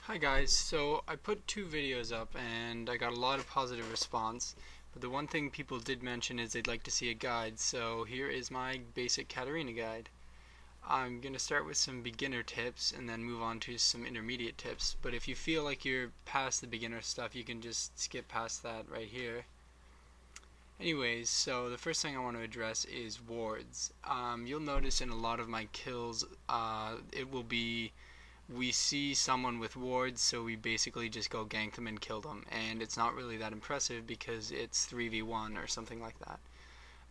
Hi guys, so I put two videos up and I got a lot of positive response, but the one thing people did mention is they'd like to see a guide, so here is my basic Katarina guide. I'm going to start with some beginner tips and then move on to some intermediate tips, but if you feel like you're past the beginner stuff, you can just skip past that right here. Anyways, so the first thing I want to address is wards. You'll notice in a lot of my kills, it will be we see someone with wards, so we basically just go gank them and kill them, and it's not really that impressive because it's 3v1 or something like that.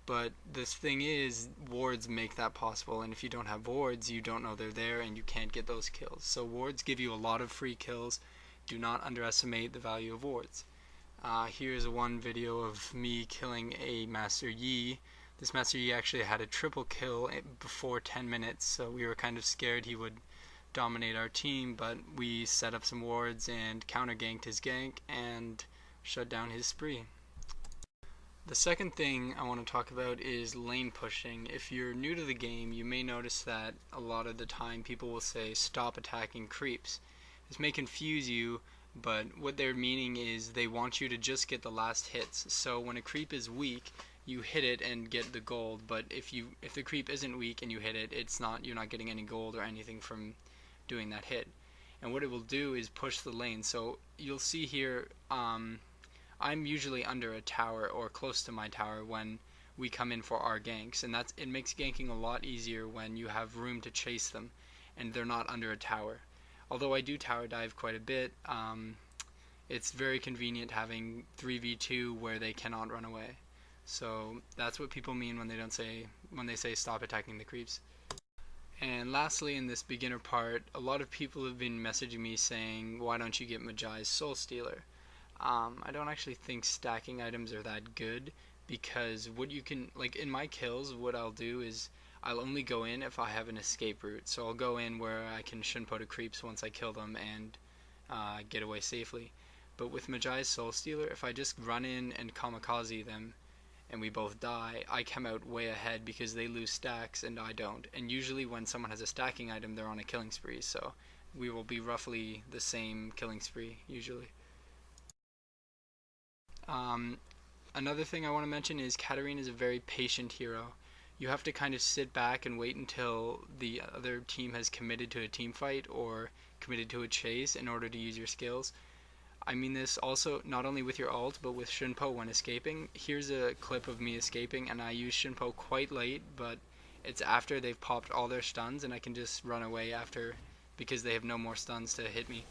But this thing is, wards make that possible, and if you don't have wards, you don't know they're there and you can't get those kills. So wards give you a lot of free kills. Do not underestimate the value of wards. Here's one video of me killing a Master Yi. This Master Yi actually had a triple kill before 10 minutes, so we were kind of scared he would dominate our team, but we set up some wards and counter ganked his gank and shut down his spree. The second thing I want to talk about is lane pushing. If you're new to the game, you may notice that a lot of the time people will say stop attacking creeps. This may confuse you, but what they're meaning is they want you to just get the last hits. So when a creep is weak, you hit it and get the gold, but if the creep isn't weak and you hit it, you're not getting any gold or anything from doing that hit. And what it will do is push the lane. So you'll see here, I'm usually under a tower or close to my tower when we come in for our ganks, and it makes ganking a lot easier when you have room to chase them and they're not under a tower. Although I do tower dive quite a bit, it's very convenient having 3v2 where they cannot run away. So that's what people mean when they say stop attacking the creeps. And lastly, in this beginner part, a lot of people have been messaging me saying, why don't you get Majai's Soul Stealer? I don't actually think stacking items are that good, because like in my kills, what I'll do is I'll only go in if I have an escape route. So I'll go in where I can Shinpo to creeps once I kill them and get away safely. But with Majai's Soul Stealer, if I just run in and kamikaze them and we both die, I come out way ahead because they lose stacks and I don't. And usually when someone has a stacking item, they're on a killing spree, so we will be roughly the same killing spree usually. Another thing I want to mention is Katarina is a very patient hero. You have to kind of sit back and wait until the other team has committed to a team fight or committed to a chase in order to use your skills. I mean this also not only with your ult, but with Shinpo when escaping. Here's a clip of me escaping, and I use Shinpo quite late, but it's after they've popped all their stuns, and I can just run away after because they have no more stuns to hit me.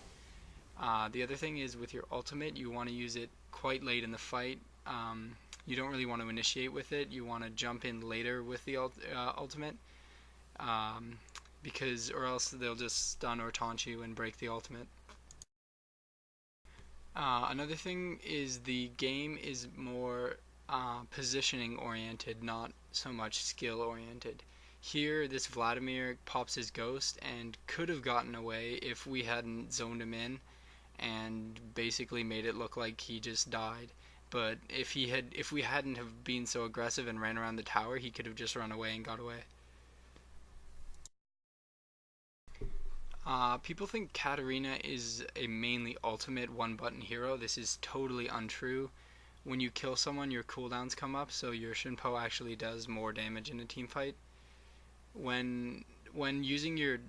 The other thing is with your ultimate, you want to use it quite late in the fight. You don't really want to initiate with it. You want to jump in later with the ultimate, or else they'll just stun or taunt you and break the ultimate. Another thing is the game is more positioning oriented, not so much skill oriented. Here, this Vladimir pops his ghost and could have gotten away if we hadn't zoned him in and basically made it look like he just died. But if we hadn't have been so aggressive and ran around the tower, he could have just run away and got away. People think Katarina is a mainly ultimate one-button hero. This is totally untrue. When you kill someone, your cooldowns come up, so your Shinpo actually does more damage in a team fight. When using your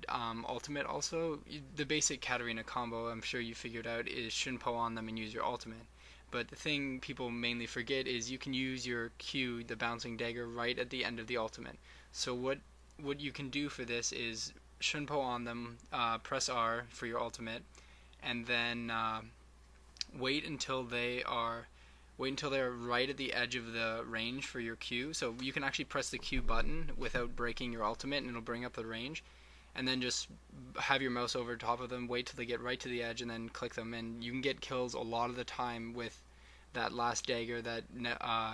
ultimate also, the basic Katarina combo, I'm sure you figured out, is Shinpo on them and use your ultimate. But the thing people mainly forget is you can use your Q, the bouncing dagger, right at the end of the ultimate. So what you can do for this is Shinpo on them, press R for your ultimate, and then wait until they're right at the edge of the range for your Q. So you can actually press the Q button without breaking your ultimate, and it'll bring up the range. And then just have your mouse over top of them, wait till they get right to the edge, and then click them. And you can get kills a lot of the time with that last dagger that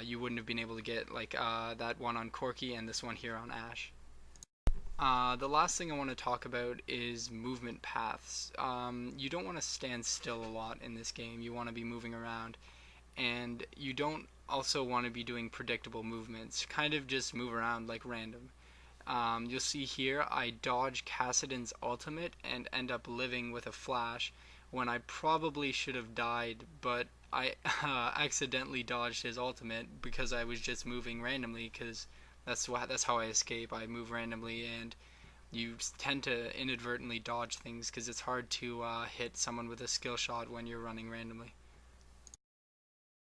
you wouldn't have been able to get, like that one on Corki and this one here on Ashe. The last thing I want to talk about is movement paths. You don't want to stand still a lot in this game. You want to be moving around, and you don't also want to be doing predictable movements. Kind of just move around like random. You'll see here I dodge Kassadin's ultimate and end up living with a flash, when I probably should have died, but I accidentally dodged his ultimate because I was just moving randomly, because that's how I escape. I move randomly, and you tend to inadvertently dodge things because it's hard to hit someone with a skill shot when you're running randomly.